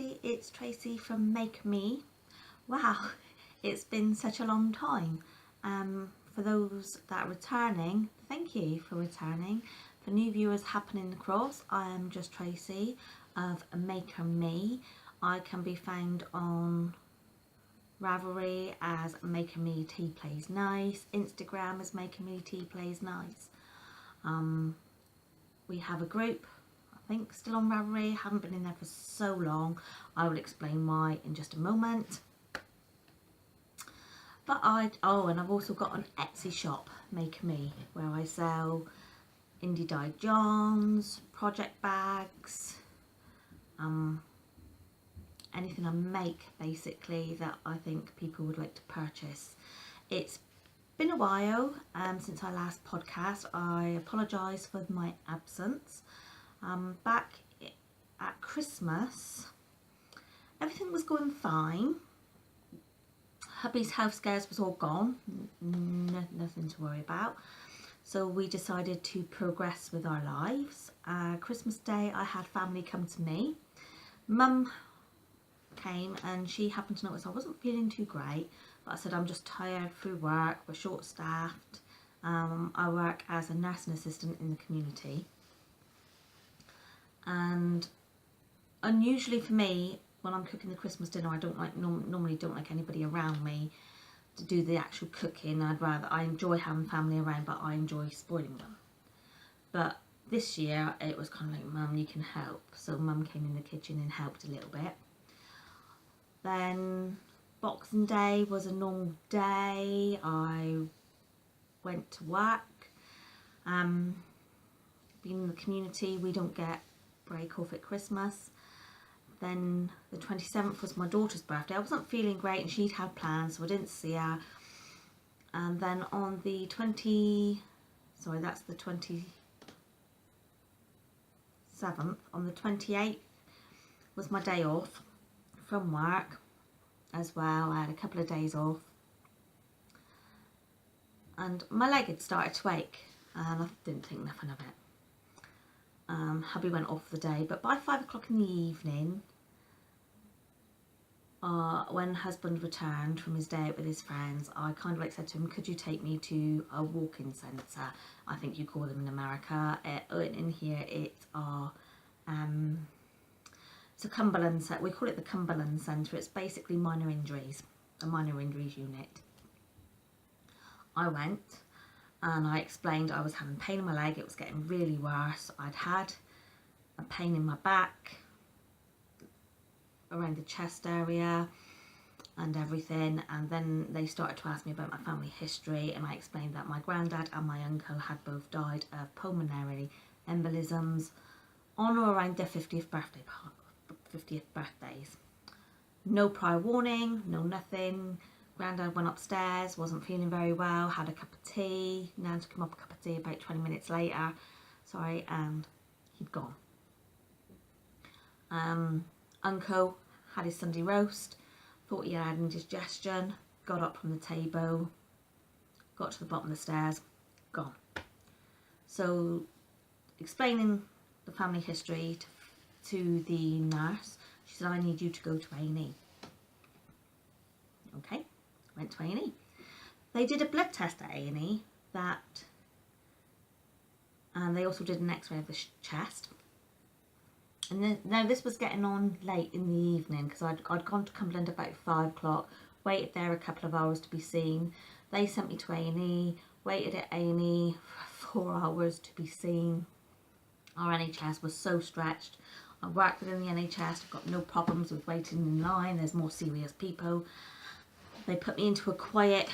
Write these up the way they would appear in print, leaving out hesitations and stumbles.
everybody, it's Tracy from Make Me. Wow, it's been such a long time. For those that are returning, thank you for returning. For new viewers happening across, I am just Tracy of Maker Me. I can be found on Ravelry as Maker Me Tea Plays Nice, Instagram as Maker Me Tea Plays Nice. We have a group, I think still on Ravelry, haven't been in there for so long. I will explain why in just a moment. But and I've also got an Etsy shop, Maker Me, where I sell indie dyed yarns, project bags, anything I make basically that I think people would like to purchase. It's been a while since our last podcast. I apologise for my absence. Back at Christmas, everything was going fine. Hubby's health scares was all gone, nothing to worry about. So we decided to progress with our lives. Christmas Day I had family come to me. Mum came and she happened to notice I wasn't feeling too great, but I said I'm just tired through work, we're short staffed. I work as a nursing assistant in the community, and unusually for me, when I'm cooking the Christmas dinner, I don't like normally don't like anybody around me to do the actual cooking. I enjoy having family around, but I enjoy spoiling them. But this year it was kind of like, Mum, you can help. So Mum came in the kitchen and helped a little bit. Then Boxing Day was a normal day. I went to work. Being in the community, we don't get break off at Christmas. Then the 27th was my daughter's birthday. I wasn't feeling great and she'd had plans, so I didn't see her. And then on the 27th, on the 28th was my day off from work as well. I had a couple of days off. And my leg had started to ache and I didn't think nothing of it. Hubby went off the day, but by 5 o'clock in the evening, when husband returned from his day out with his friends, I kind of like said to him, could you take me to a walk-in centre? I think you call them in America. In here it's a Cumberland Centre. We call it the Cumberland Centre. It's basically minor injuries, a minor injuries unit. I went and I explained I was having pain in my leg. It was getting really worse. I'd had a pain in my back, around the chest area and everything, and then they started to ask me about my family history, and I explained that my granddad and my uncle had both died of pulmonary embolisms on or around their 50th birthdays. No prior warning, no nothing. Granddad went upstairs, wasn't feeling very well, had a cup of tea. Nan took him up a cup of tea about 20 minutes later, and he'd gone. Uncle had his Sunday roast, thought he had indigestion, got up from the table, got to the bottom of the stairs, gone. So explaining the family history to the nurse, she said, I need you to go to A&E. Okay, went to A&E. They did a blood test at A&E and they also did an x-ray of the chest. And then, now this was getting on late in the evening because I'd gone to Cumberland about 5 o'clock, waited there a couple of hours to be seen. They sent me to A&E, waited at A&E for 4 hours to be seen. Our NHS was so stretched. I worked within the NHS, I've got no problems with waiting in line, there's more serious people. They put me into a quiet,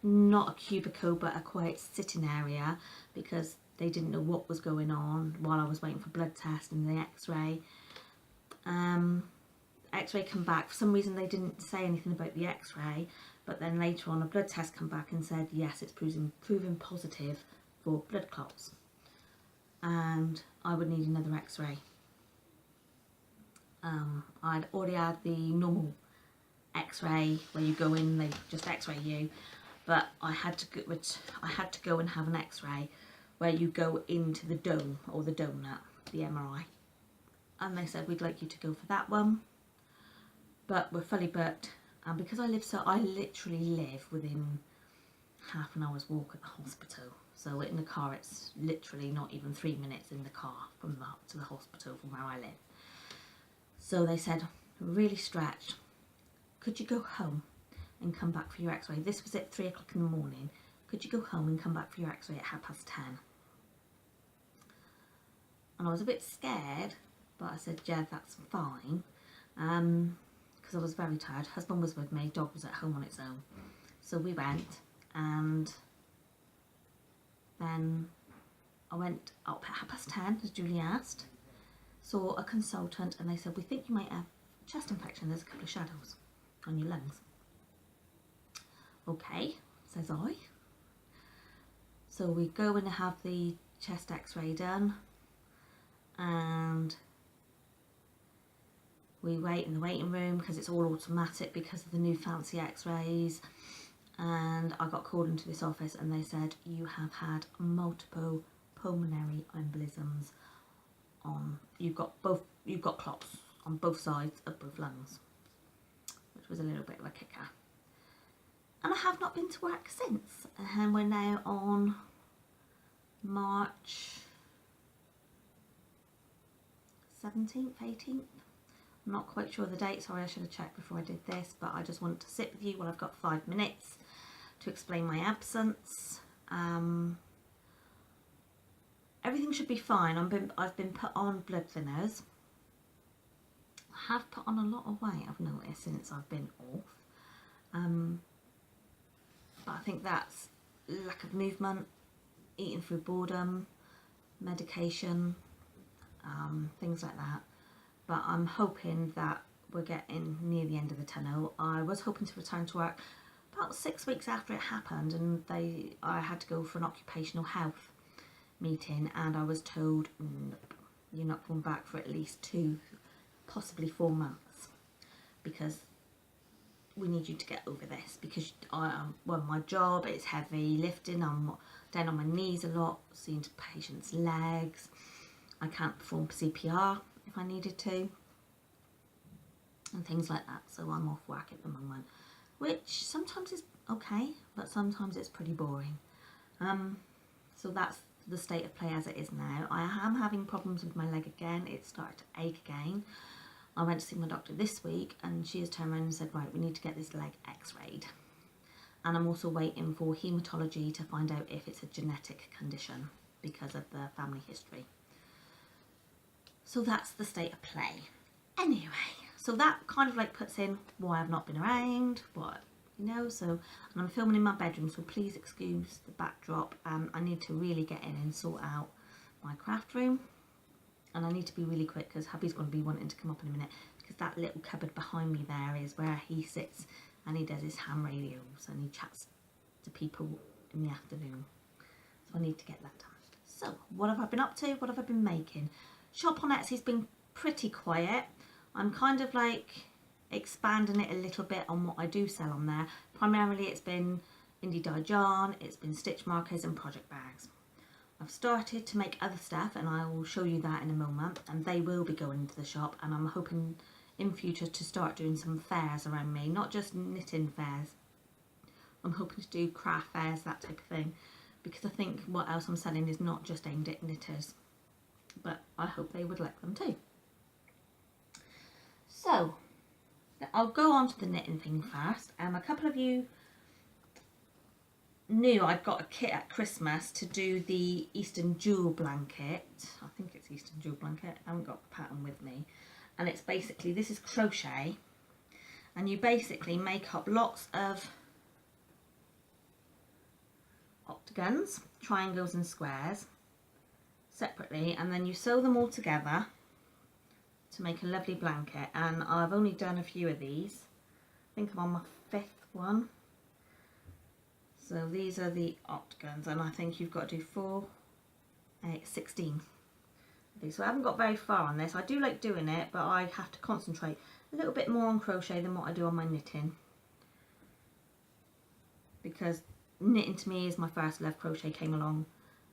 not a cubicle, but a quiet sitting area because they didn't know what was going on while I was waiting for blood test and the x-ray. X-ray come back. For some reason they didn't say anything about the x-ray, but then later on a blood test come back and said yes, it's proving positive for blood clots and I would need another x-ray. I'd already had the normal x-ray where you go in, they just x-ray you, but I had to go and have an x-ray where you go into the dome or the donut, the MRI, and they said we'd like you to go for that one. but we're fully booked, and because I literally live within half an hour's walk at the hospital. So in the car, it's literally not even 3 minutes in the car to the hospital from where I live. So they said, really stretched, could you go home and come back for your x-ray? This was at 3 o'clock in the morning. Could you go home and come back for your x-ray at 10:30? And I was a bit scared, but I said, yeah, that's fine. Because I was very tired. Husband was with me, dog was at home on its own. So we went, and then I went up at 10:30, as Julie asked, saw a consultant, and they said, we think you might have chest infection, there's a couple of shadows on your lungs. Okay, says I. So we go in and have the chest x-ray done, and we wait in the waiting room because it's all automatic because of the new fancy x-rays. And I got called into this office and they said, you have had multiple pulmonary embolisms you've got clots on both sides of both lungs, which was a little bit of a kicker. And I have not been to work since, and we're now on March 17th, 18th. I'm not quite sure of the date, sorry, I should have checked before I did this, but I just wanted to sit with you while I've got 5 minutes to explain my absence. Everything should be fine. I've been put on blood thinners. I have put on a lot of weight, I've noticed, since I've been off. But I think that's lack of movement, eating through boredom, medication, things like that. But I'm hoping that we're getting near the end of the tunnel. I was hoping to return to work about 6 weeks after it happened, and I had to go for an occupational health meeting, and I was told, nope, you're not coming back for at least 2, possibly 4 months, because we need you to get over this, because my job is heavy lifting, I'm down on my knees a lot, seeing to patients' legs, I can't perform CPR if I needed to, and things like that. So I'm off work at the moment, which sometimes is okay, but sometimes it's pretty boring. So that's the state of play as it is now. I am having problems with my leg again. It started to ache again. I went to see my doctor this week, and she has turned around and said, right, we need to get this leg x-rayed. And I'm also waiting for haematology to find out if it's a genetic condition because of the family history. So that's the state of play. Anyway, so that kind of like puts in why I've not been around, so, and I'm filming in my bedroom, so please excuse the backdrop. I need to really get in and sort out my craft room, and I need to be really quick because hubby's going to be wanting to come up in a minute, because that little cupboard behind me there is where he sits and he does his ham radios and he chats to people in the afternoon, so I need to get that done. So what have I been up to? What have I been making? Shop on Etsy's been pretty quiet. I'm kind of like expanding it a little bit on what I do sell on there. Primarily it's been indie dyed yarn, it's been stitch markers and project bags. I've started to make other stuff, and I will show you that in a moment, and they will be going into the shop, and I'm hoping in future to start doing some fairs around me, not just knitting fairs. I'm hoping to do craft fairs, that type of thing, because I think what else I'm selling is not just aimed at knitters, but I hope they would like them too. So I'll go on to the knitting thing first. A couple of you knew I'd got a kit at Christmas to do the Eastern Jewel blanket. I think it's Eastern Jewel blanket. I haven't got the pattern with me. And it's basically, this is crochet, and you basically make up lots of octagons, triangles and squares separately, and then you sew them all together to make a lovely blanket. And I've only done a few of these. I think I'm on my 5th one. So these are the octagons, and I think you've got to do 4, 8, 16. So I haven't got very far on this. I do like doing it, but I have to concentrate a little bit more on crochet than what I do on my knitting, because knitting to me is my first love. Crochet came along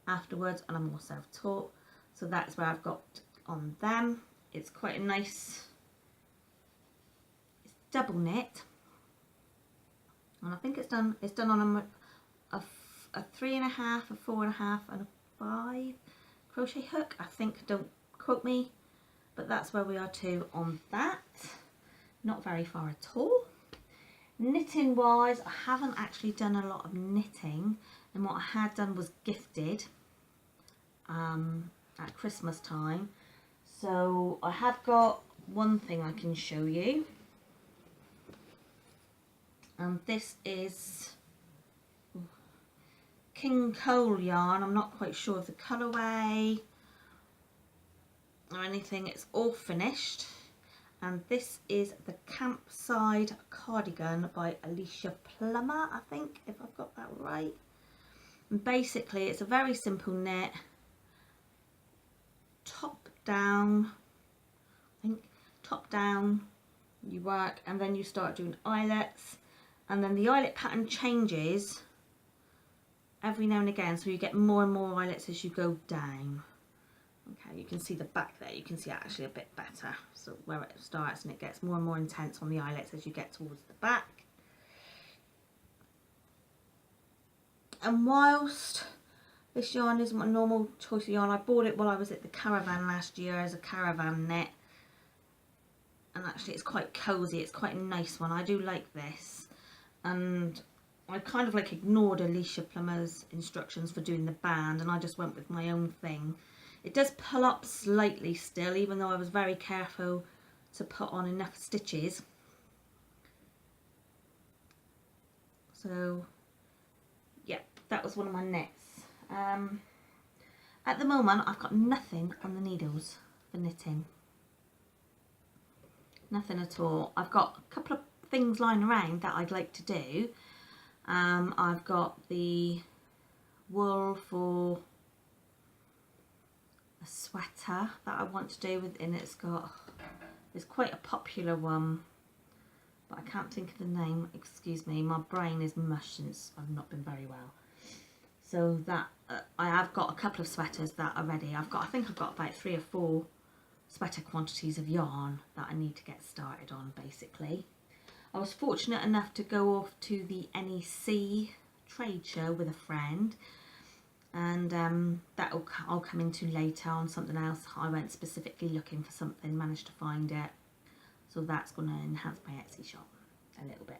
afterwards, and I'm more self-taught, so that's where I've got on them. It's quite a nice, double knit, and I think it's done on a 3.5, a 4.5 and a 5 crochet hook, I think, don't quote me, but that's where we are too on that. Not very far at all. Knitting wise, I haven't actually done a lot of knitting, and what I had done was gifted at Christmas time. So I have got one thing I can show you, and this is King Cole yarn. I'm not quite sure of the colourway or anything. It's all finished, and this is the Campside Cardigan by Alicia Plummer, I think, if I've got that right. And basically it's a very simple knit, top down, I think, top down you work, and then you start doing eyelets, and then the eyelet pattern changes every now and again, so you get more and more eyelets as you go down. Okay, you can see the back there, you can see actually a bit better, so where it starts, and it gets more and more intense on the eyelets as you get towards the back. And whilst this yarn isn't my normal choice of yarn, I bought it while I was at the caravan last year as a caravan knit, and actually it's quite cosy, it's quite a nice one. I do like this, and I kind of like ignored Alicia Plummer's instructions for doing the band, and I just went with my own thing. It does pull up slightly still, even though I was very careful to put on enough stitches. So yeah, that was one of my knits. At the moment I've got nothing on the needles for knitting. Nothing at all. I've got a couple of things lying around that I'd like to do. I've got the wool for a sweater that I want to do with, and it's quite a popular one, but I can't think of the name. Excuse me, my brain is mush since I've not been very well. So that I have got a couple of sweaters that are ready. I think I've got about 3 or 4 sweater quantities of yarn that I need to get started on, basically. I was fortunate enough to go off to the NEC trade show with a friend, and I'll come into later on something else. I went specifically looking for something, managed to find it, so that's going to enhance my Etsy shop a little bit.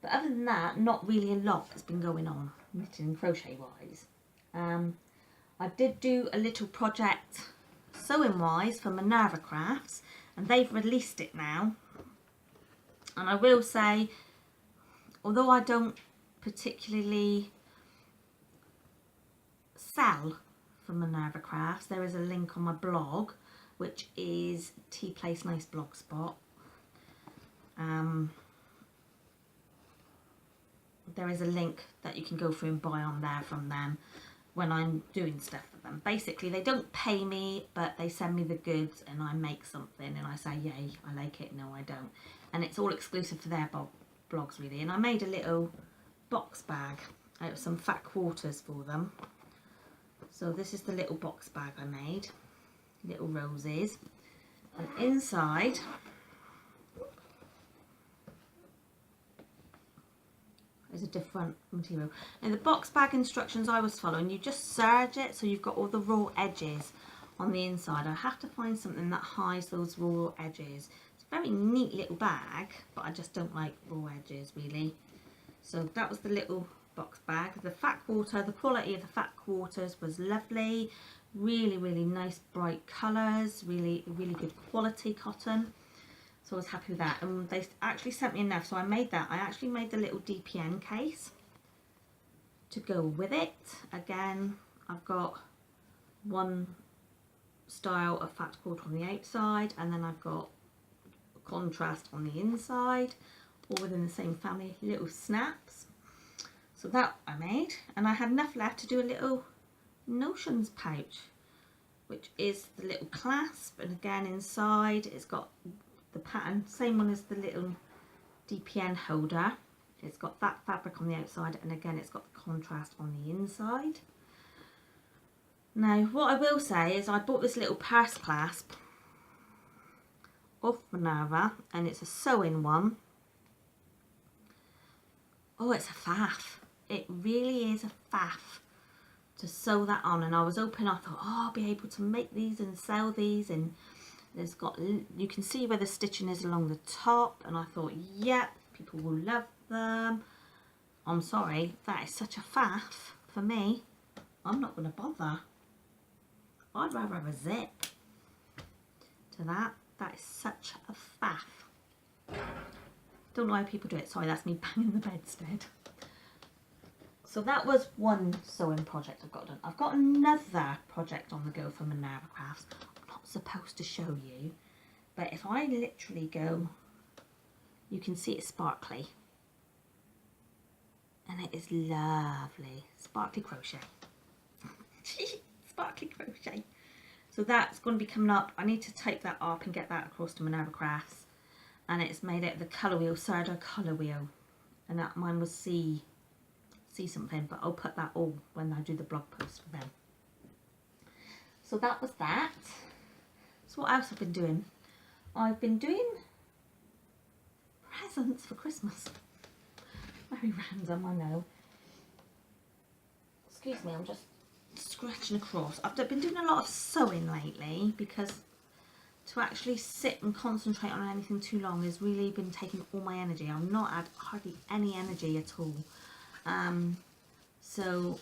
But other than that, not really a lot has been going on knitting and crochet wise. I did do a little project sewing wise for Minerva Crafts, and they've released it now. And I will say, although I don't particularly sell for Minerva Crafts, there is a link on my blog, which is Tea Place Nice Blogspot. There is a link that you can go through and buy on there from them when I'm doing stuff for them. Basically, they don't pay me, but they send me the goods and I make something and I say, yay, I like it, no I don't. And it's all exclusive for their blogs really. And I made a little box bag out of some fat quarters for them. So this is the little box bag I made, little roses. And inside is a different material. Now the box bag instructions I was following, you just serge it so you've got all the raw edges on the inside. I have to find something that hides those raw edges. It's a very neat little bag, but I just don't like raw edges really. So that was the little box bag. The fat quarter, the quality of the fat quarters was lovely. Really, really nice bright colours, really good quality cotton. So I was happy with that, and they actually sent me enough, so I made that. I actually made the little DPN case to go with it. Again, I've got one style of fat quarter on the outside, and then I've got contrast on the inside, all within the same family, little snaps. So that I made, and I had enough left to do a little notions pouch, which is the little clasp, and again inside it's got the pattern, same one as the little DPN holder. It's got that fabric on the outside, and again it's got the contrast on the inside. Now what I will say is I bought this little purse clasp off Minerva, and it's a sewing one, Oh, it's a faff. It really is a faff to sew that on. And I was hoping, I thought, oh, I'll be able to make these and sell these, and there's got, you can see where the stitching is along the top, and I thought, yep, people will love them. I'm sorry, that is such a faff for me. I'm not going to bother. I'd rather have a zip to that. That is such a faff. Don't know how people do it. Sorry, that's me banging the bedstead. So that was one sewing project I've got done. I've got another project on the go for Minerva Crafts. I'm not supposed to show you, but if I literally go, you can see it's sparkly. And it is lovely. Sparkly crochet. Sparkly crochet. So that's going to be coming up. I need to type that up and get that across to Minerva Crafts. And it's made out of the colour wheel, Sardo colour wheel. And that mine was C something, but I'll put that all when I do the blog post for them. So that was that. So what else I've been doing? I've been doing presents for Christmas. Very random, I know. Excuse me, I'm just scratching across. I've been doing a lot of sewing lately because to actually sit and concentrate on anything too long has really been taking all my energy. I've not had hardly any energy at all. So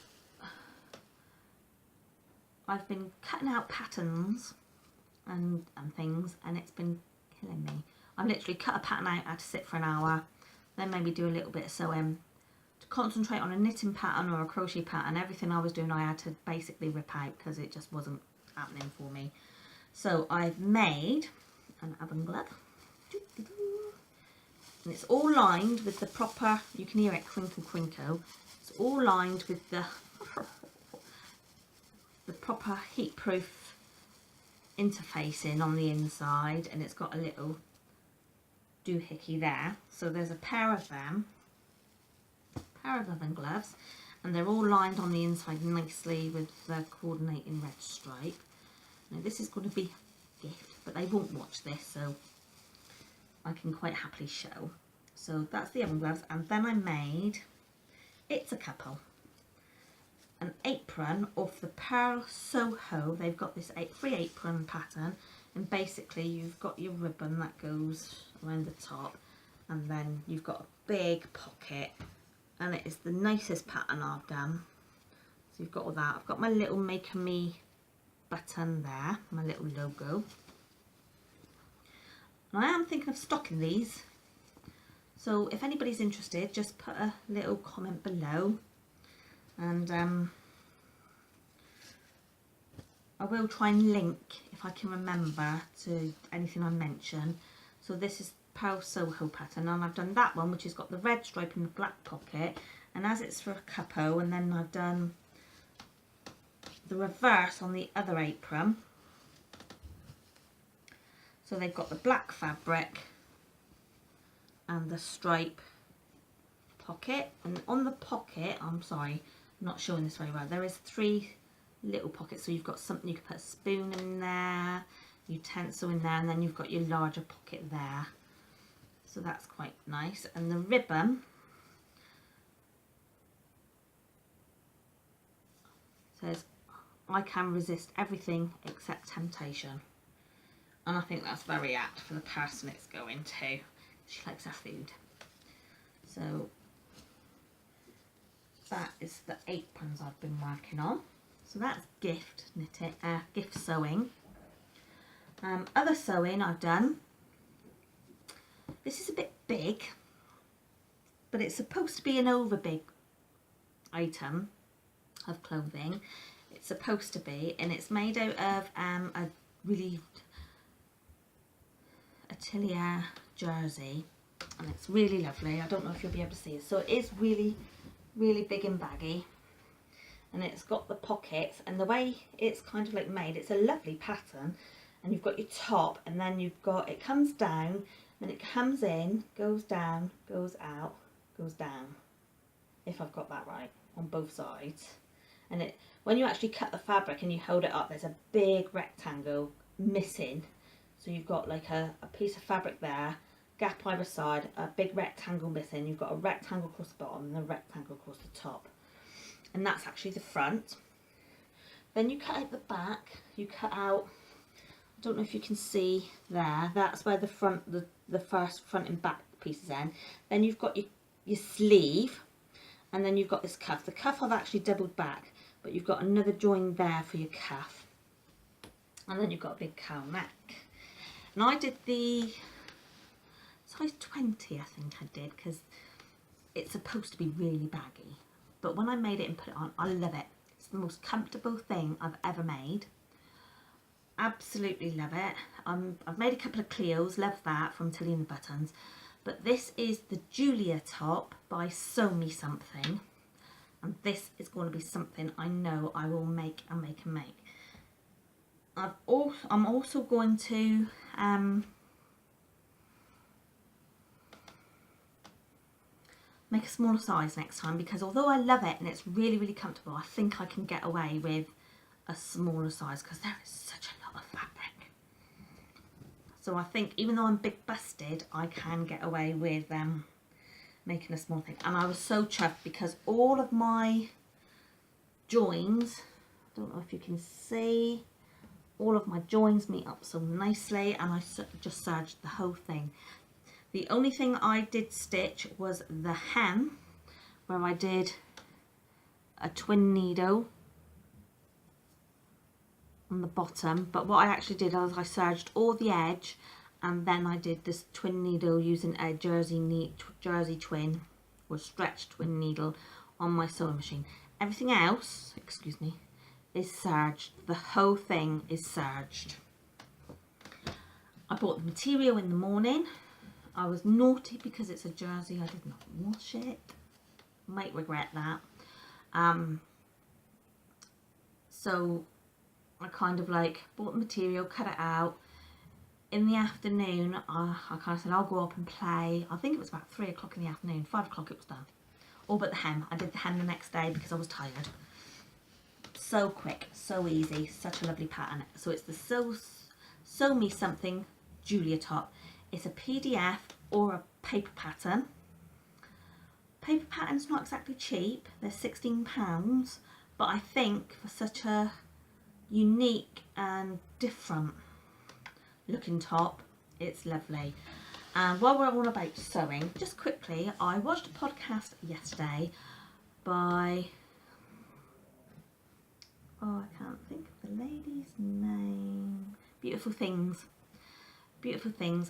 I've been cutting out patterns and things, and it's been killing me. I've literally cut a pattern out, I had to sit for an hour, then maybe do a little bit of sewing. To concentrate on a knitting pattern or a crochet pattern, everything I was doing I had to basically rip out because it just wasn't happening for me. So I've made an oven glove. And it's all lined with the proper, you can hear it crinkle crinkle, it's all lined with the proper heat proof interfacing on the inside, and it's got a little doohickey there. So there's a pair of them, pair of oven gloves, and they're all lined on the inside nicely with the coordinating red stripe. Now this is going to be a gift, but they won't watch this, so I can quite happily show. So that's the oven gloves, and then I made, it's a couple, an apron off the Pearl Soho. They've got this free apron pattern, and basically you've got your ribbon that goes around the top, and then you've got a big pocket, and it is the nicest pattern I've done. So you've got all that. I've got my little Maker Me button there, my little logo. And I am thinking of stocking these, so if anybody's interested, just put a little comment below, and I will try and link, if I can remember, to anything I mention. So this is Pearl Soho pattern, and I've done that one, which has got the red stripe and the black pocket, and as it's for a couple, and then I've done the reverse on the other apron. So they've got the black fabric and the stripe pocket, and on the pocket, I'm sorry, I'm not showing this very well, there is 3 little pockets. So you've got something, you can put a spoon in there, utensil in there, and then you've got your larger pocket there. So that's quite nice. And the ribbon says, I can resist everything except temptation. And I think that's very apt for the person it's going to. She likes her food. So that is the aprons I've been working on. So that's gift knitting, gift sewing. Other sewing I've done. This is a bit big, but it's supposed to be an over big item of clothing. It's supposed to be, and it's made out of a really atelier jersey, and it's really lovely. I don't know if you'll be able to see it. So it is really, really big and baggy, and it's got the pockets, and the way it's kind of like made, it's a lovely pattern. And you've got your top, and then you've got, it comes down, and it comes in, goes down, goes out, goes down, if I've got that right, on both sides. And it, when you actually cut the fabric and you hold it up, there's a big rectangle missing. So you've got like a piece of fabric there, gap either side, a big rectangle missing. You've got a rectangle across the bottom and a rectangle across the top. And that's actually the front. Then you cut out the back. You cut out, I don't know if you can see there, that's where the front, the first front and back pieces end. Then you've got your sleeve, and then you've got this cuff. The cuff I've actually doubled back, but you've got another join there for your cuff. And then you've got a big cowl neck. And I did the size 20, I think I did, because it's supposed to be really baggy. But when I made it and put it on, I love it. It's the most comfortable thing I've ever made. Absolutely love it. I've made a couple of Cleos, love that, from Tilly and the Buttons. But this is the Julia top by Sew Me Something. And this is going to be something I know I will make and make and make. I'm also going to make a smaller size next time, because although I love it and it's really, really comfortable, I think I can get away with a smaller size because there is such a lot of fabric. So I think even though I'm big busted, I can get away with making a small thing. And I was so chuffed because all of my joins, I don't know if you can see, all of my joins meet up so nicely, and I just serged the whole thing. The only thing I did stitch was the hem, where I did a twin needle on the bottom, but what I actually did was I serged all the edge, and then I did this twin needle using a jersey twin or stretch twin needle on my sewing machine. Everything else, excuse me, is serged. The whole thing is serged. I bought the material in the morning. I was naughty because it's a jersey. I did not wash it. Might regret that. So I kind of like bought the material, cut it out. In the afternoon, I kind of said I'll go up and play. I think it was about 3 o'clock in the afternoon. 5 o'clock it was done. All but the hem. I did the hem the next day because I was tired. So quick, so easy, such a lovely pattern. So it's the Sew Me Something Julia top. It's a PDF or a paper pattern. Paper pattern's not exactly cheap. They're £16, but I think for such a unique and different looking top, it's lovely. And while we're on about sewing, just quickly, I watched a podcast yesterday by, oh, I can't think of the lady's name. Beautiful Things,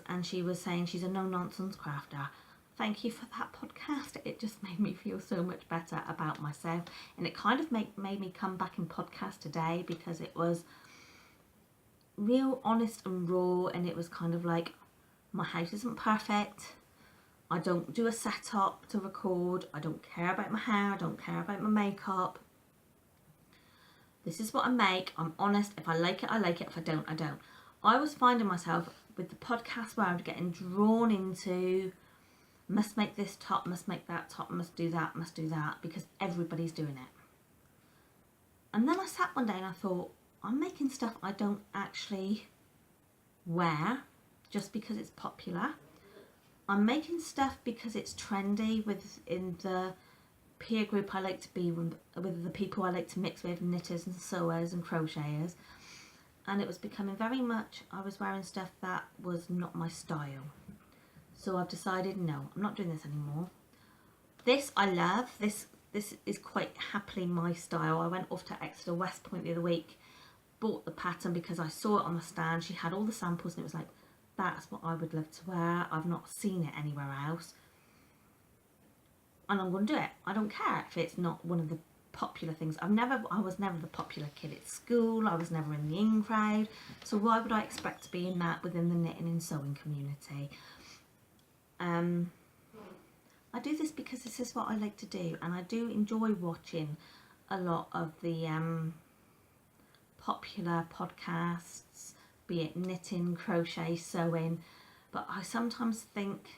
and she was saying she's a no-nonsense crafter. Thank you for that podcast. It just made me feel so much better about myself, and it kind of made me come back in podcast today because it was real honest and raw, and it was kind of like, my house isn't perfect. I don't do a setup to record. I don't care about my hair. I don't care about my makeup. This is what I make. I'm honest. If I like it, I like it. If I don't, I don't. I was finding myself with the podcast where I was getting drawn into, must make this top, must make that top, must do that, because everybody's doing it. And then I sat one day and I thought, I'm making stuff I don't actually wear just because it's popular. I'm making stuff because it's trendy within the peer group I like to be with the people I like to mix with, knitters and sewers and crocheters. And it was becoming very much, I was wearing stuff that was not my style. So I've decided, no, I'm not doing this anymore. This I love. This is quite happily my style. I went off to Exeter West Point the other week, bought the pattern because I saw it on the stand. She had all the samples and it was like, that's what I would love to wear. I've not seen it anywhere else. And I'm going to do it. I don't care if it's not one of the popular things. I was never the popular kid at school. I was never in the in crowd. So why would I expect to be in that within the knitting and sewing community? I do this because this is what I like to do, and I do enjoy watching a lot of the popular podcasts, be it knitting, crochet, sewing, but I sometimes think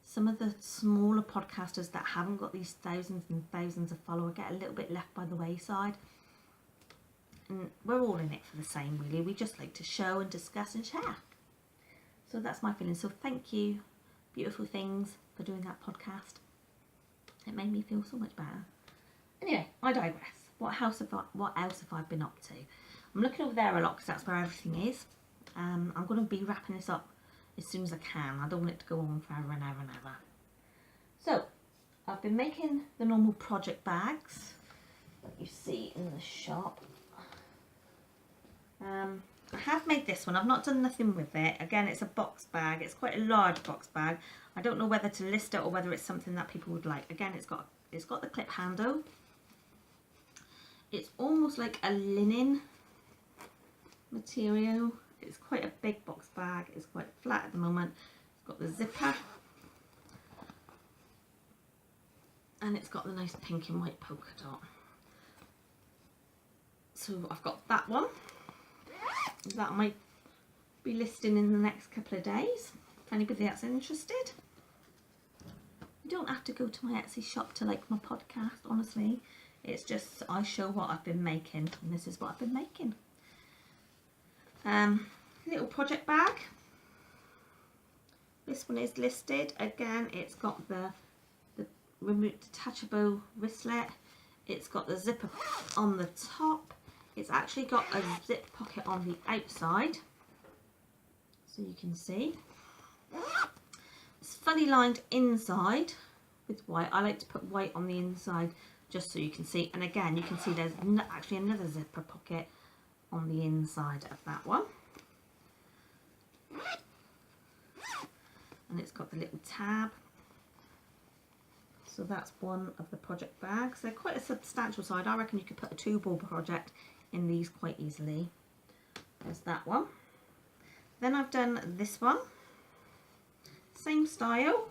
some of the smaller podcasters that haven't got these thousands and thousands of followers get a little bit left by the wayside. And we're all in it for the same, really. We just like to show and discuss and share. So that's my feeling. So thank you, beautiful things, for doing that podcast. It made me feel so much better. Anyway, I digress. What else have I been up to? I'm looking over there a lot because that's where everything is. I'm going to be wrapping this up as soon as I can. I don't want it to go on forever and ever and ever. So, I've been making the normal project bags that you see in the shop. I have made this one. I've not done nothing with it. Again, it's a box bag. It's quite a large box bag. I don't know whether to list it or whether it's something that people would like. Again, it's got the clip handle. It's almost like a linen material. It's quite a big box bag. It's quite flat at the moment. It's got the zipper. And it's got the nice pink and white polka dot. So I've got that one. That might be listing in the next couple of days. If anybody that's interested. You don't have to go to my Etsy shop to like my podcast, honestly. It's just I show what I've been making, and this is what I've been making. Little project bag. This one is listed. Again, it's got the remote detachable wristlet. It's got the zipper on the top. It's actually got a zip pocket on the outside, so you can see. It's fully lined inside with white. I like to put white on the inside just so you can see. And again, you can see there's actually another zipper pocket on the inside of that one. And it's got the little tab. So that's one of the project bags. They're quite a substantial size. I reckon you could put a 2-ball project in these quite easily. There's that one. Then I've done this one. Same style.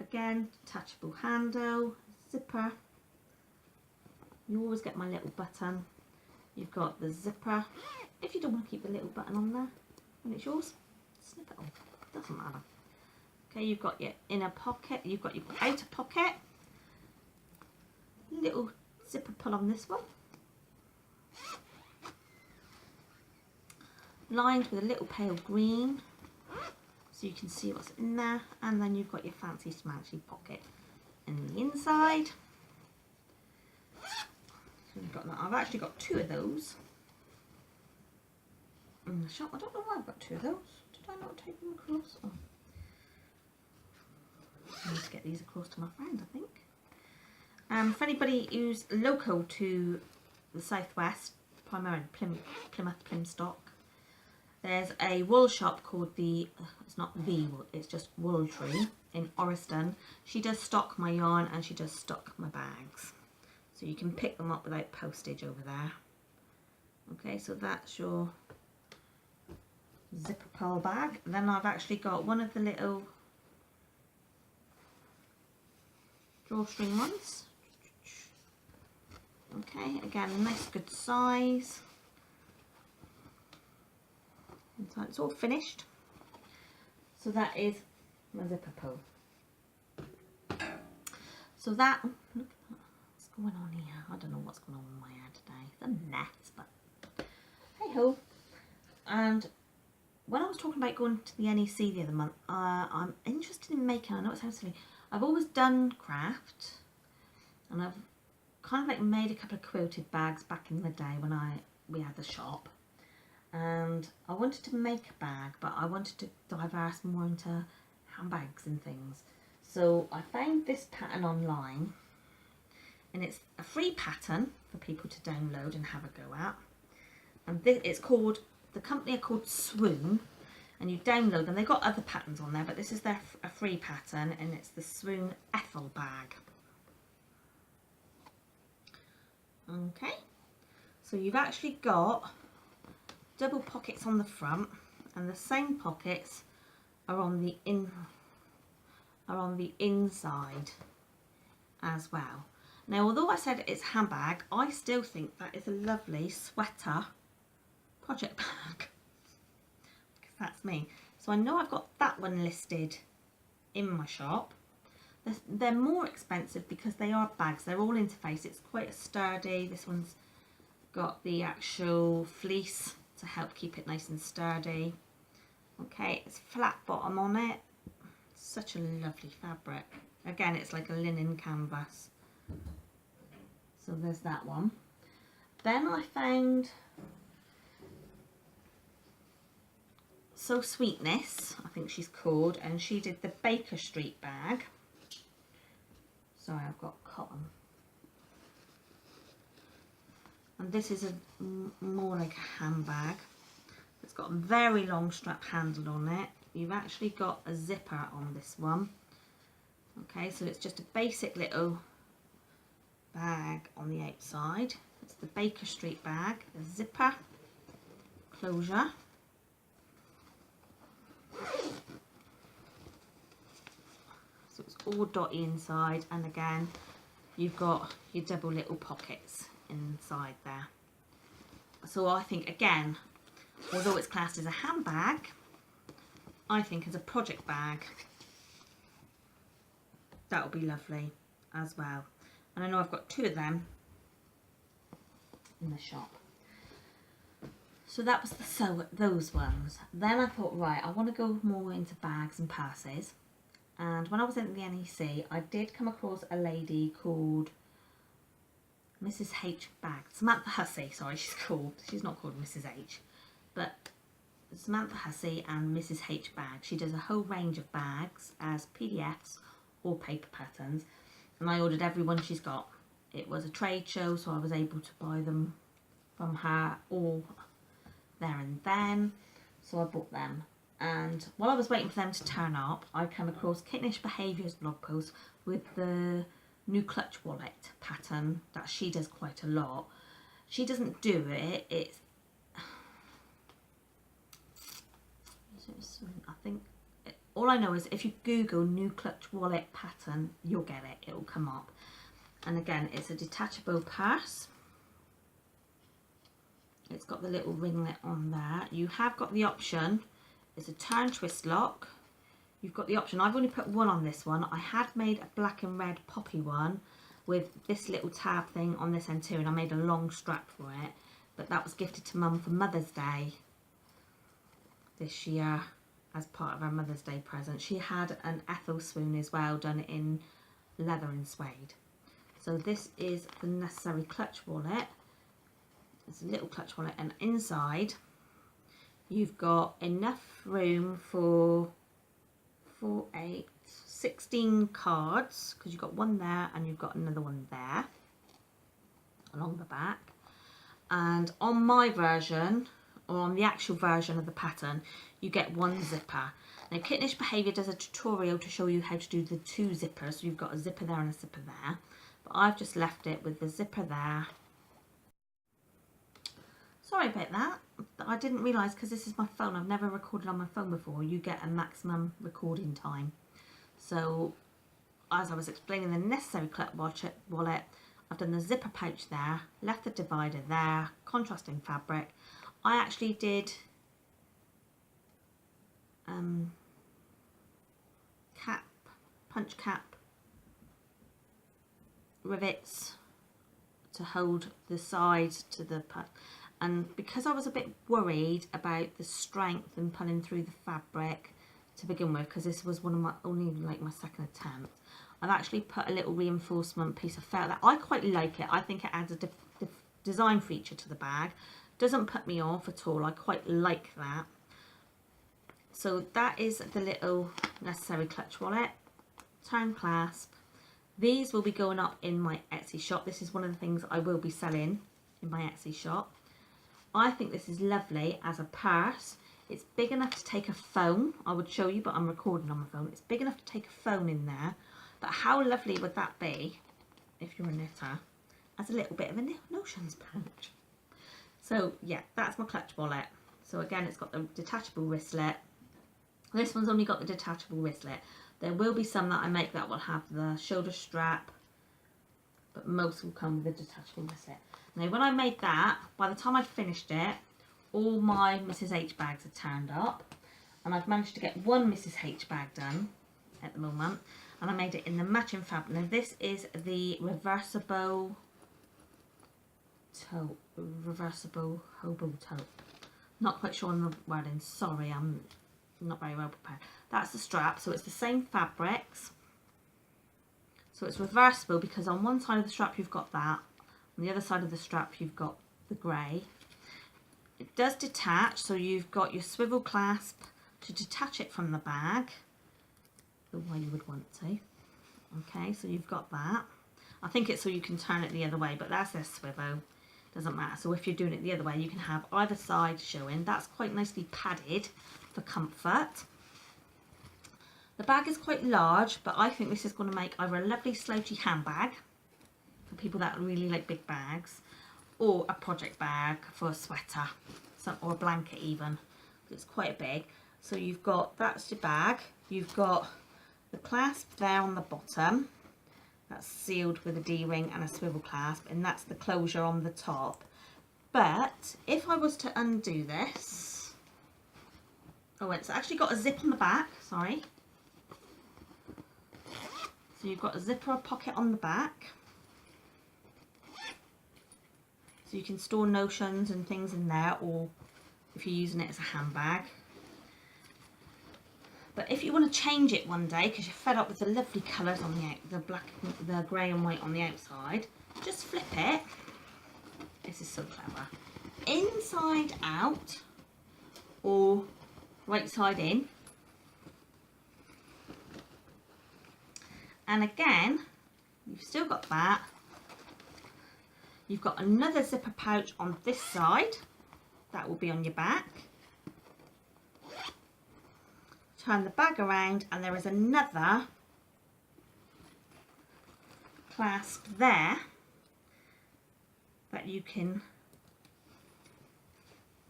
Again, detachable handle, zipper. You always get my little button. You've got the zipper. If you don't want to keep the little button on there when it's yours, snip it off. Doesn't matter. Okay, you've got your inner pocket, you've got your outer pocket. Little zipper pull on this one. Lined with a little pale green, so you can see what's in there. And then you've got your fancy smanchy pocket in the inside. So you've got that. I've actually got 2 of those in the shop. I don't know why I've got 2 of those. Did I not take them across? Oh. I need to get these across to my friend, I think. For anybody who's local to the southwest, primarily Plymouth, Plymstock, there's a wool shop called it's not the wool, it's just Wool Tree in Orriston. She does stock my yarn and she does stock my bags. So you can pick them up without postage over there. Okay, so that's your zipper pull bag. And then I've actually got one of the little drawstring ones. Okay, again, a nice good size. And so it's all finished. So that is my zipper pull. So that, look at that, what's going on here? I don't know what's going on with my hair today. It's a mess, but hey ho. And when I was talking about going to the NEC the other month, I'm interested in making, I know it sounds silly, I've always done craft, and I've kind of like made a couple of quilted bags back in the day when we had the shop, and I wanted to make a bag, but I wanted to diverse more into handbags and things. So I found this pattern online, and it's a free pattern for people to download and have a go at. And the company are called Swoon, and you download them. They've got other patterns on there, but this is a free pattern, and it's the Swoon Ethel bag. Okay, so you've actually got double pockets on the front, and the same pockets are on the inside as well. Now, although I said it's handbag, I still think that is a lovely sweater project bag. Because that's me. So I know I've got that one listed in my shop. They're more expensive because they are bags. They're all interface. It's quite sturdy. This one's got the actual fleece to help keep it nice and sturdy. Okay, it's flat bottom on it. Such a lovely fabric. Again, it's like a linen canvas. So there's that one. Then I found So Sweetness, I think she's called, and she did the Baker Street bag. Sorry, I've got cotton. And this is more like a handbag. It's got a very long strap handle on it. You've actually got a zipper on this one. Okay, so it's just a basic little bag on the outside. It's the Baker Street bag, a zipper, closure. So it's all dotty inside, and again, you've got your double little pockets inside there. So I think, again, although it's classed as a handbag, I think as a project bag, that would be lovely as well. And I know I've got two of them in the shop. So that was those ones. Then I thought, right, I want to go more into bags and purses. And when I was in the NEC, I did come across a lady called Mrs. H Bag. Samantha Hussey, sorry, she's called. She's not called Mrs. H. But Samantha Hussey and Mrs. H Bag. She does a whole range of bags as PDFs or paper patterns. And I ordered every one she's got. It was a trade show, so I was able to buy them from her all there and then. So I bought them. And while I was waiting for them to turn up, I came across Kittenish Behaviour's blog post with the new clutch wallet pattern that she does quite a lot. She doesn't do it, it's, I think, all I know is if you Google new clutch wallet pattern, you'll get it, it'll come up. And again, it's a detachable purse. It's got the little ringlet on there. You have got the option, it's a turn twist lock. You've got the option, I've only put one on this one. I had made a black and red poppy one with this little tab thing on this end too, and I made a long strap for it. But that was gifted to Mum for Mother's Day this year as part of her Mother's Day present. She had an Ethel spoon as well, done in leather and suede. So this is the necessary clutch wallet. It's a little clutch wallet, and inside you've got enough room for 16 cards, because you've got one there and you've got another one there along the back. And on my version, or on the actual version of the pattern, you get one zipper. Now Kittenish Behaviour does a tutorial to show you how to do the two zippers. So you've got a zipper there and a zipper there, but I've just left it with the zipper there. Sorry about that. I didn't realise, because this is my phone, I've never recorded on my phone before, you get a maximum recording time. So as I was explaining the necessary clutch wallet, I've done the zipper pouch there, left the divider there, contrasting fabric. I actually did punch cap rivets to hold the sides to the and because I was a bit worried about the strength and pulling through the fabric to begin with, because this was one of my my second attempt, I've actually put a little reinforcement piece of felt that I quite like it. I think it adds a design feature to the bag. Doesn't put me off at all. I quite like that. So that is the little necessary clutch wallet, turn clasp. These will be going up in my Etsy shop. This is one of the things I will be selling in my Etsy shop. I think this is lovely as a purse. It's big enough to take a phone. I would show you, but I'm recording on my phone. It's big enough to take a phone in there. But how lovely would that be, if you're a knitter, as a little bit of a notions pouch? So yeah, that's my clutch wallet. So again, it's got the detachable wristlet. This one's only got the detachable wristlet. There will be some that I make that will have the shoulder strap, but most will come with a detachable wristlet. Now when I made that, by the time I'd finished it, all my Mrs. H bags had turned up, and I've managed to get one Mrs. H bag done at the moment, and I made it in the matching fabric. Now this is the reversible tote, reversible hobo tote. Not quite sure on the wording, sorry, I'm not very well prepared. That's the strap, so it's the same fabrics. So it's reversible because on one side of the strap you've got that, on the other side of the strap you've got the grey. It does detach, so you've got your swivel clasp to detach it from the bag the way you would want to. Okay, so you've got that. I think it's so you can turn it the other way, but that's their swivel. Doesn't matter. So if you're doing it the other way, you can have either side showing. That's quite nicely padded for comfort. The bag is quite large, but I think this is going to make either a lovely slouchy handbag for people that really like big bags, or a project bag for a sweater, or a blanket even. It's quite big. So you've got, that's your bag. You've got the clasp there on the bottom. That's sealed with a D-ring and a swivel clasp, and that's the closure on the top. But if I was to undo this, oh, it's actually got a zip on the back, sorry. So you've got a zipper or pocket on the back. So you can store notions and things in there, or if you're using it as a handbag. But if you want to change it one day, because you're fed up with the lovely colours on the grey and white on the outside, just flip it. This is so clever. Inside out, or right side in. And again, you've still got that. You've got another zipper pouch on this side. That will be on your back. Turn the bag around and there is another clasp there that you can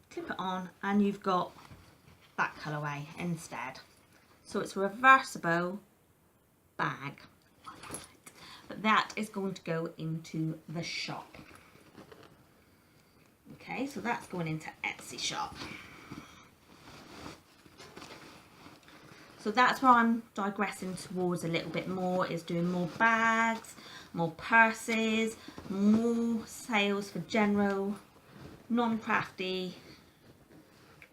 clip it on, and you've got that colourway instead. So it's a reversible bag. But that is going to go into the shop. Okay, so that's going into Etsy shop. So that's where I'm digressing towards a little bit more, is doing more bags, more purses, more sales for general, non-crafty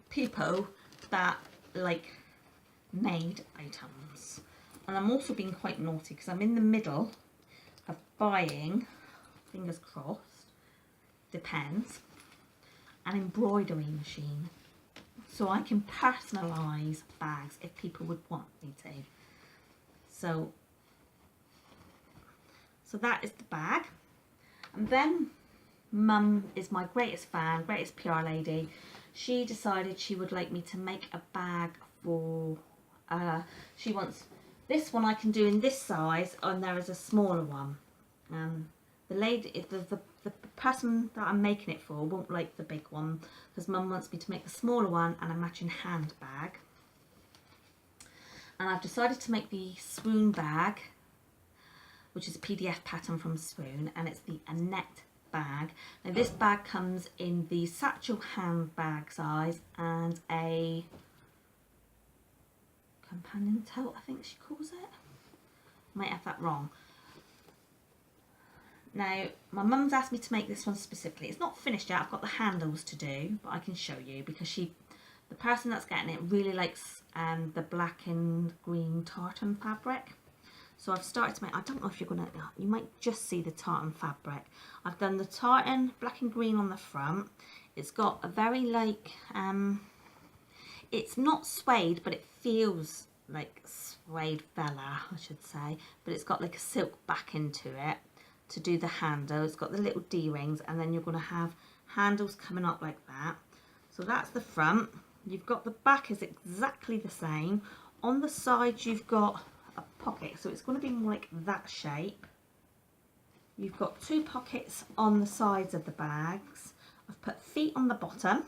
people that like made items. And I'm also being quite naughty because I'm in the middle of buying, fingers crossed, depends, an embroidery machine. So I can personalise bags if people would want me to. So that is the bag. And then Mum is my greatest fan, greatest PR lady. She decided she would like me to make a bag for, she wants this one I can do in this size, and there is a smaller one. The lady, the person that I'm making it for won't like the big one, because Mum wants me to make the smaller one and a matching handbag. And I've decided to make the Swoon bag, which is a PDF pattern from Swoon, and it's the Annette bag. Now this bag comes in the satchel handbag size and a companion tote, I think she calls it. Might have that wrong. Now, my mum's asked me to make this one specifically. It's not finished yet, I've got the handles to do, but I can show you because the person that's getting it really likes the black and green tartan fabric. So I've started to make, I don't know if you're going to, you might just see the tartan fabric. I've done the tartan black and green on the front. It's got a very like, it's not suede, but it feels like suede fella, I should say. But it's got like a silk back into it to do the handle. It's got the little D-rings, and then you're going to have handles coming up like that. So that's the front. You've got the back is exactly the same. On the sides you've got a pocket, so it's going to be more like that shape. You've got two pockets on the sides of the bags. I've put feet on the bottom.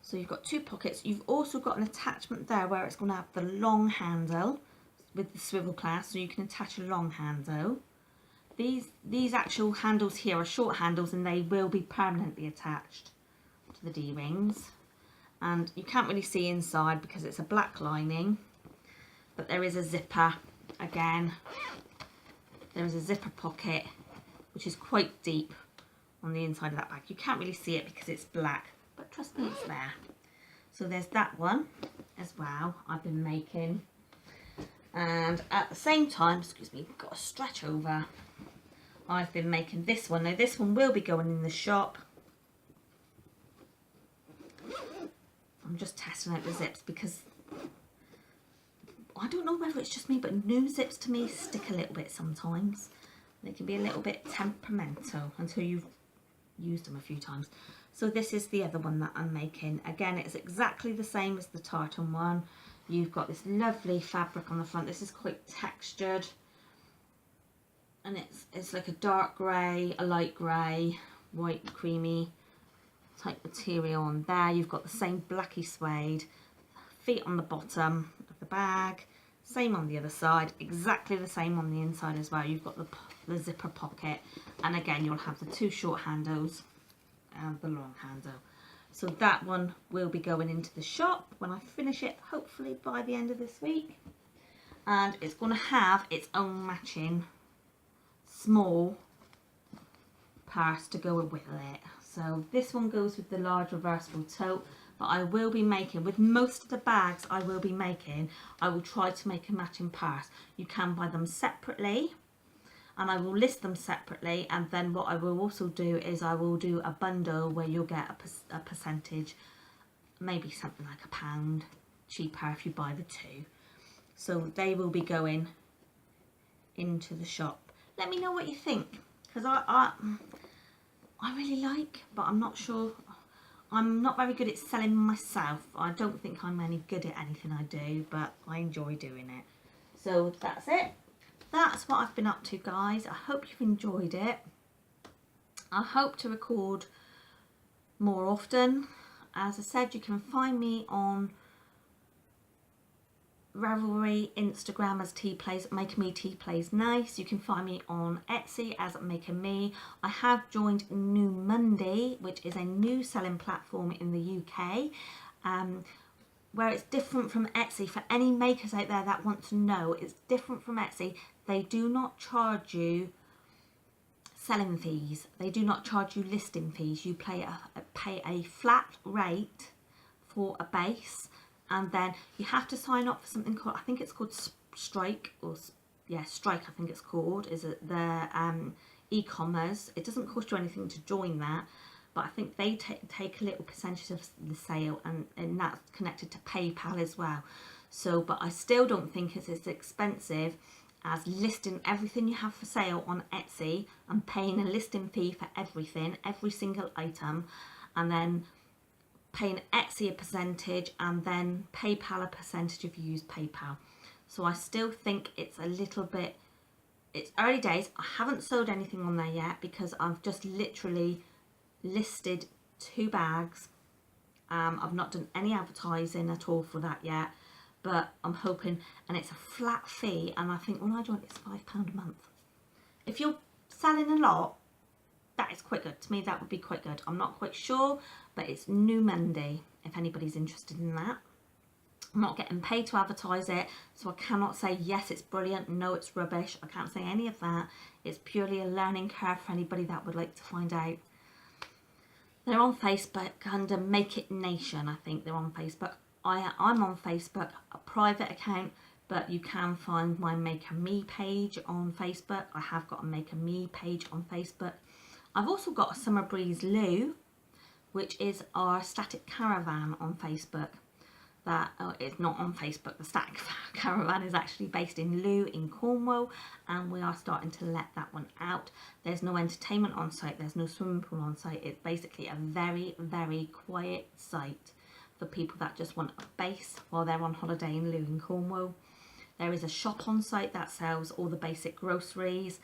So you've got two pockets. You've also got an attachment there where it's going to have the long handle with the swivel clasp, so you can attach a long handle. These actual handles here are short handles, and they will be permanently attached to the D-rings. And you can't really see inside because it's a black lining, but there is a zipper. Again, there is a zipper pocket which is quite deep on the inside of that bag. You can't really see it because it's black, but trust me, it's there. So there's that one as well I've been making. And at the same time, excuse me, got a stretch over, I've been making this one. Now this one will be going in the shop. I'm just testing out the zips because I don't know whether it's just me, but new zips to me stick a little bit sometimes. They can be a little bit temperamental until you've used them a few times. So this is the other one that I'm making. Again, it's exactly the same as the tartan one. You've got this lovely fabric on the front. This is quite textured, and it's like a dark grey, a light grey, white creamy type material on there. You've got the same blacky suede, feet on the bottom of the bag, same on the other side, exactly the same on the inside as well. You've got the zipper pocket, and again you'll have the two short handles and the long handle. So that one will be going into the shop when I finish it, hopefully by the end of this week. And it's going to have its own matching small purse to go with it. So this one goes with the large reversible tote, but I will be making, with most of the bags I will be making, I will try to make a matching purse. You can buy them separately, and I will list them separately, and then what I will also do is I will do a bundle where you'll get a percentage, maybe something like £1 cheaper if you buy the two. So they will be going into the shop. Let me know what you think, because I really like, but I'm not sure. I'm not very good at selling myself. I don't think I'm any good at anything I do, but I enjoy doing it. So that's it. That's what I've been up to, guys. I hope you've enjoyed it. I hope to record more often. As I said, you can find me on Ravelry, Instagram as Tea Plays, Making Me Tea Plays Nice. You can find me on Etsy as Making Me. I have joined New Monday, which is a new selling platform in the UK. Where it's different from Etsy. For any makers out there that want to know, it's different from Etsy. They do not charge you selling fees. They do not charge you listing fees. You pay a flat rate for a base, and then you have to sign up for something called, I think it's called Strike, or yeah, Strike I think it's called, is it their e-commerce. It doesn't cost you anything to join that, but I think they take a little percentage of the sale, and that's connected to PayPal as well. So, but I still don't think it's as expensive as listing everything you have for sale on Etsy and paying a listing fee for everything, every single item, and then paying Etsy a percentage and then PayPal a percentage if you use PayPal. So I still think it's a little bit, it's early days. I haven't sold anything on there yet because I've just literally listed 2 bags. I've not done any advertising at all for that yet, but I'm hoping, and it's a flat fee, and I think when I joined it's £5 a month. If you're selling a lot, that is quite good. To me, that would be quite good. I'm not quite sure, but it's New Monday, if anybody's interested in that. I'm not getting paid to advertise it, so I cannot say, yes, it's brilliant, no, it's rubbish. I can't say any of that. It's purely a learning curve for anybody that would like to find out. They're on Facebook under Make It Nation, I think they're on Facebook. I'm on Facebook, a private account, but you can find my Make a Me page on Facebook. I have got a Make a Me page on Facebook. I've also got a Summer Breeze Lou, which is our static caravan on Facebook. That is not on Facebook. The static caravan is actually based in Lou in Cornwall, and we are starting to let that one out. There's no entertainment on site, there's no swimming pool on site. It's basically a very, very quiet site for people that just want a base while they're on holiday in Lou in Cornwall. There is a shop on site that sells all the basic groceries.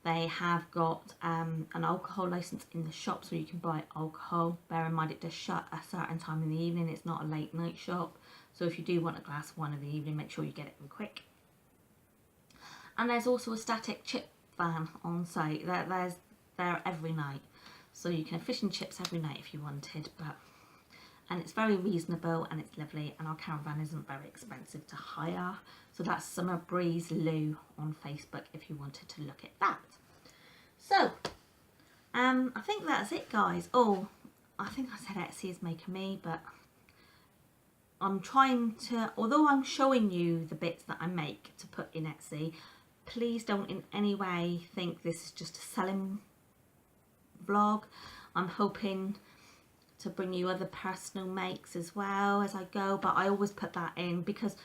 They have got an alcohol license in the shop, so you can buy alcohol. Bear in mind it does shut a certain time in the evening. It's not a late night shop. So if you do want a glass of wine in the evening, make sure you get it in quick. And there's also a static chip van on site. There's there every night. So you can have fish and chips every night if you wanted. And it's very reasonable and it's lovely, and our caravan isn't very expensive to hire. So that's Summer Breeze Lou on Facebook if you wanted to look at that. So, I think that's it, guys. Oh, I think I said Etsy is Making Me, but I'm trying to, although I'm showing you the bits that I make to put in Etsy, please don't in any way think this is just a selling vlog. I'm hoping to bring you other personal makes as well as I go, but I always put that in because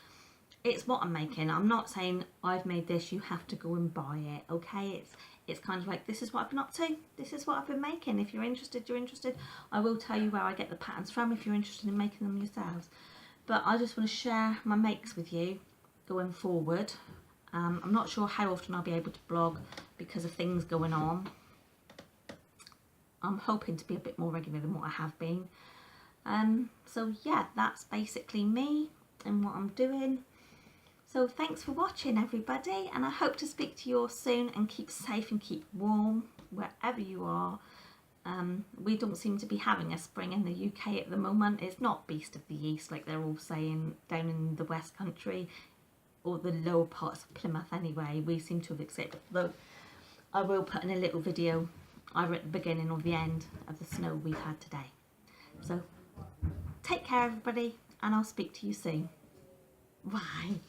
it's what I'm making. I'm not saying I've made this, you have to go and buy it, okay? It's kind of like, this is what I've been up to, this is what I've been making. If you're interested, you're interested. I will tell you where I get the patterns from if you're interested in making them yourselves. But I just want to share my makes with you going forward. I'm not sure how often I'll be able to blog because of things going on. I'm hoping to be a bit more regular than what I have been. So yeah, that's basically me and what I'm doing. So thanks for watching, everybody, and I hope to speak to you all soon, and keep safe and keep warm wherever you are. We don't seem to be having a spring in the UK at the moment. It's not Beast of the East like they're all saying down in the West Country, or the lower parts of Plymouth anyway. We seem to have accepted, though I will put in a little video either at the beginning or the end of the snow we've had today. So take care, everybody, and I'll speak to you soon. Bye.